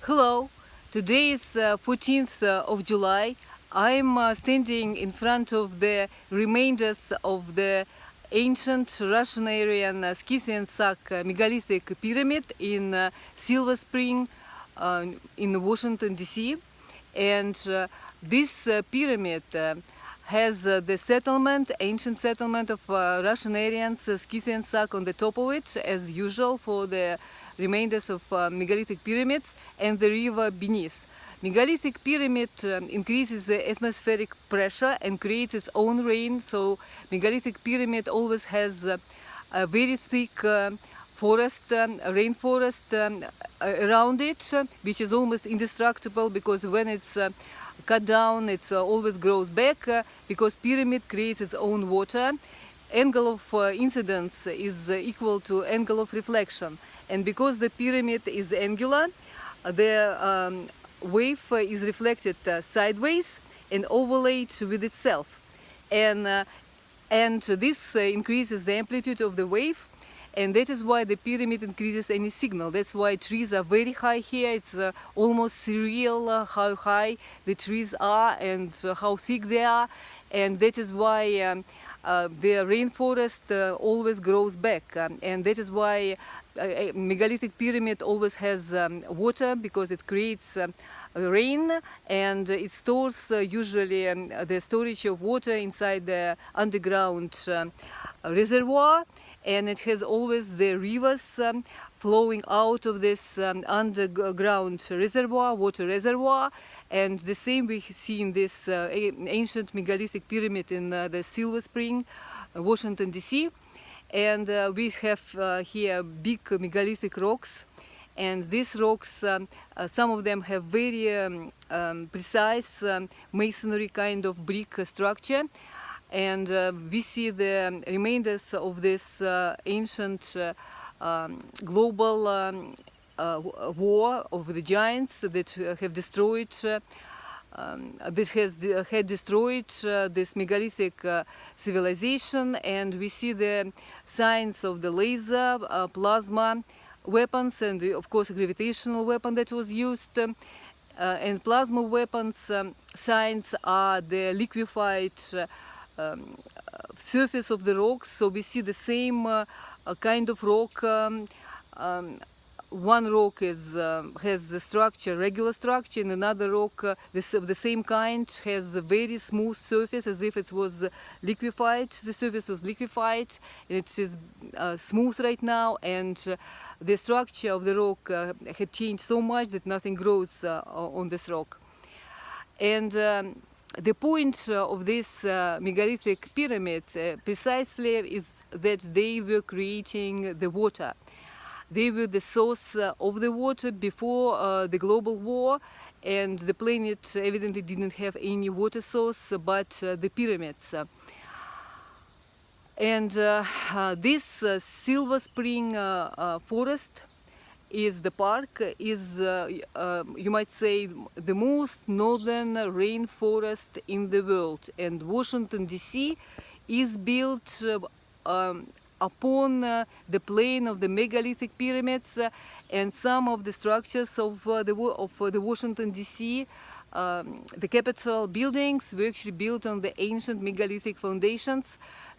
Hello, today is 14th of July. I'm standing in front of the remainders of the ancient Russian-Aryan Scythian Sac megalithic pyramid in Silver Spring in Washington, D.C. And this pyramid has the settlement, ancient settlement of Russian Aryans, Scythian Sac on the top of it, as usual for the remainders of megalithic pyramids, and the river beneath. Megalithic pyramid increases the atmospheric pressure and creates its own rain, so megalithic pyramid always has a very thick forest, rainforest around it, which is almost indestructible, because when it's cut down, it always grows back, because pyramid creates its own water. Angle of incidence is equal to angle of reflection, and because the pyramid is angular, the wave is reflected sideways and overlaid with itself, and this increases the amplitude of the wave, and that is why the pyramid increases any signal. That's why trees are very high here. It's almost surreal how high the trees are and how thick they are, and that is why the rainforest always grows back, and that is why a megalithic pyramid always has water, because it creates rain, and it stores usually the storage of water inside the underground reservoir, and it has always the rivers flowing out of this underground reservoir, water reservoir. And the same we see in this ancient megalithic pyramid in the Silver Spring, Washington, D.C. And we have here big megalithic rocks, and these rocks, some of them have very precise masonry kind of brick structure, and we see the remainders of this ancient global war of the giants that have destroyed had destroyed this megalithic civilization. And we see the signs of the laser, plasma weapons, and of course a gravitational weapon that was used. And plasma weapons signs are the liquefied surface of the rocks. So we see the same kind of rock. One rock has the structure, regular structure, and another rock of the same kind has a very smooth surface, as if it was liquefied. The surface was liquefied, and it is smooth right now, and the structure of the rock had changed so much that nothing grows on this rock. And the point of these megalithic pyramids precisely is that they were creating the water. They were the source of the water before the global war, and the planet evidently didn't have any water source but the pyramids. And this Silver Spring forest is the park, is you might say the most northern rainforest in the world, and Washington, D.C. is built upon the plain of the megalithic pyramids, and some of the structures of the Washington, D.C. The Capitol buildings were actually built on the ancient megalithic foundations.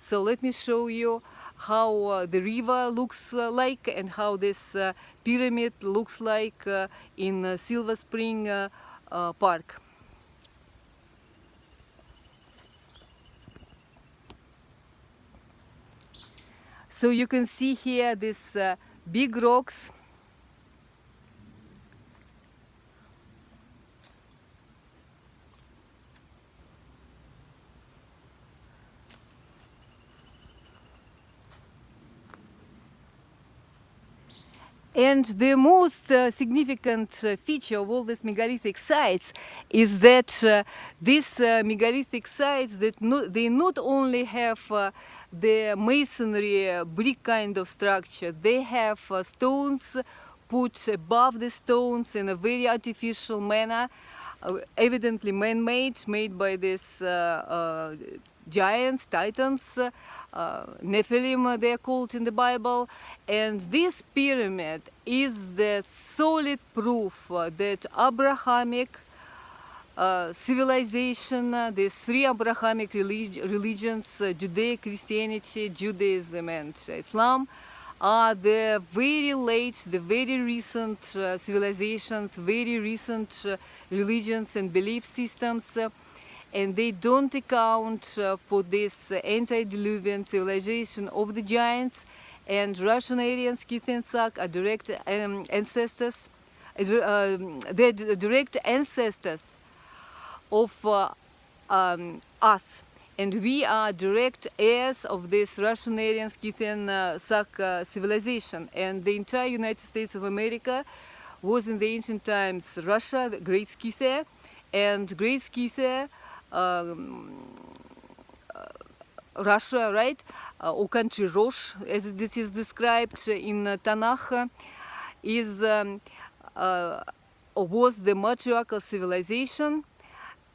So let me show you how the river looks like, and how this pyramid looks like in Silver Spring Park. So you can see here these big rocks. And the most significant feature of all these megalithic sites is that these megalithic sites, they not only have the masonry brick kind of structure, they have stones put above the stones in a very artificial manner, evidently man-made, made by these giants, titans, Nephilim they are called in the Bible. And this pyramid is the solid proof that Abrahamic civilization, these three Abrahamic religions, Judea, Christianity, Judaism and Islam, are the very late, the very recent civilizations, very recent religions and belief systems, and they don't account for this antediluvian civilization of the giants. And Russian Aryans, Scythian Sak, are direct ancestors, they're direct ancestors of us, and we are direct heirs of this Russian Aryan Scythian Sak civilization. And the entire United States of America was in the ancient times Russia, the Great Scythia, and Great Scythia, Russia, right, or country Rosh, as it is described in Tanakh, was the matriarchal civilization.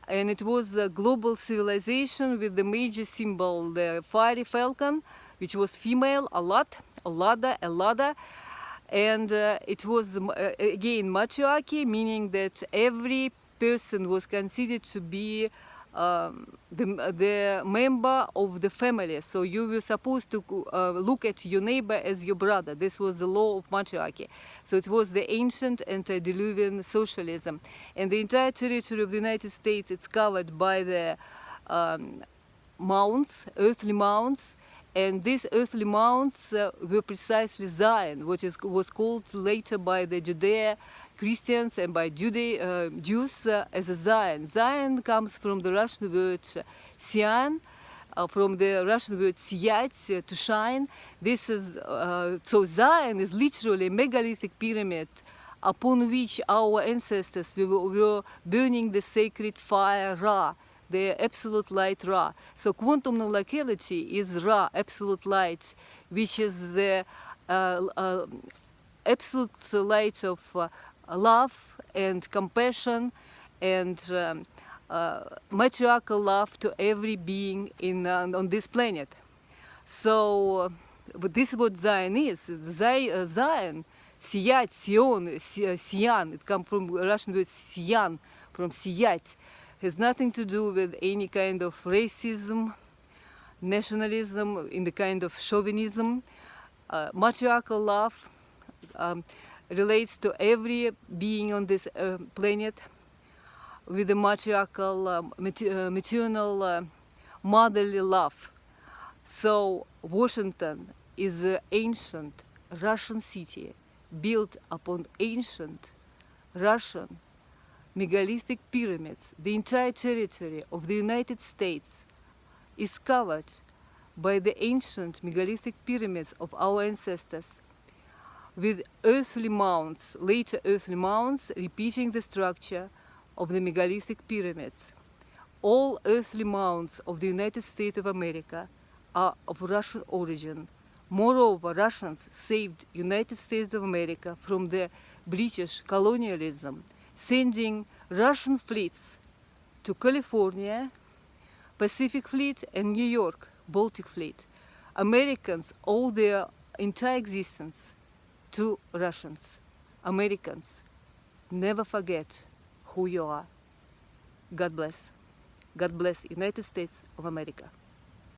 And it was a global civilization with the major symbol, the fiery falcon, which was female, Allada. And it was, again, matriarchy, meaning that every person was considered to be the member of the family. So you were supposed to look at your neighbor as your brother. This was the law of matriarchy. So it was the ancient antediluvian socialism. And the entire territory of the United States, it's covered by the mounds, earthly mounds. And these earthly mounds were precisely Zion, which was called later by the Judea Christians and by Jews as a Zion. Zion comes from the Russian word Sian, from the Russian word siyat, to shine. This is so Zion is literally a megalithic pyramid upon which our ancestors were burning the sacred fire Ra, the absolute light Ra. So quantum non-locality is Ra, absolute light, which is the absolute light of love and compassion and matriarchal love to every being on this planet. So this is what Zion is. Zion, Siyat, Sion, Sian, it comes from Russian word Sian, from Siyat, has nothing to do with any kind of racism, nationalism, in the kind of chauvinism. Matriarchal love relates to every being on this planet with the matriarchal, maternal, motherly love. So Washington is an ancient Russian city built upon ancient Russian megalithic pyramids. The entire territory of the United States is covered by the ancient megalithic pyramids of our ancestors, with earthly mounds, later earthly mounds, repeating the structure of the megalithic pyramids. All earthly mounds of the United States of America are of Russian origin. Moreover, Russians saved United States of America from the British colonialism, sending Russian fleets to California, Pacific Fleet, and New York, Baltic Fleet. Americans owe their entire existence to Russians. Americans, never forget who you are. God bless. God bless United States of America.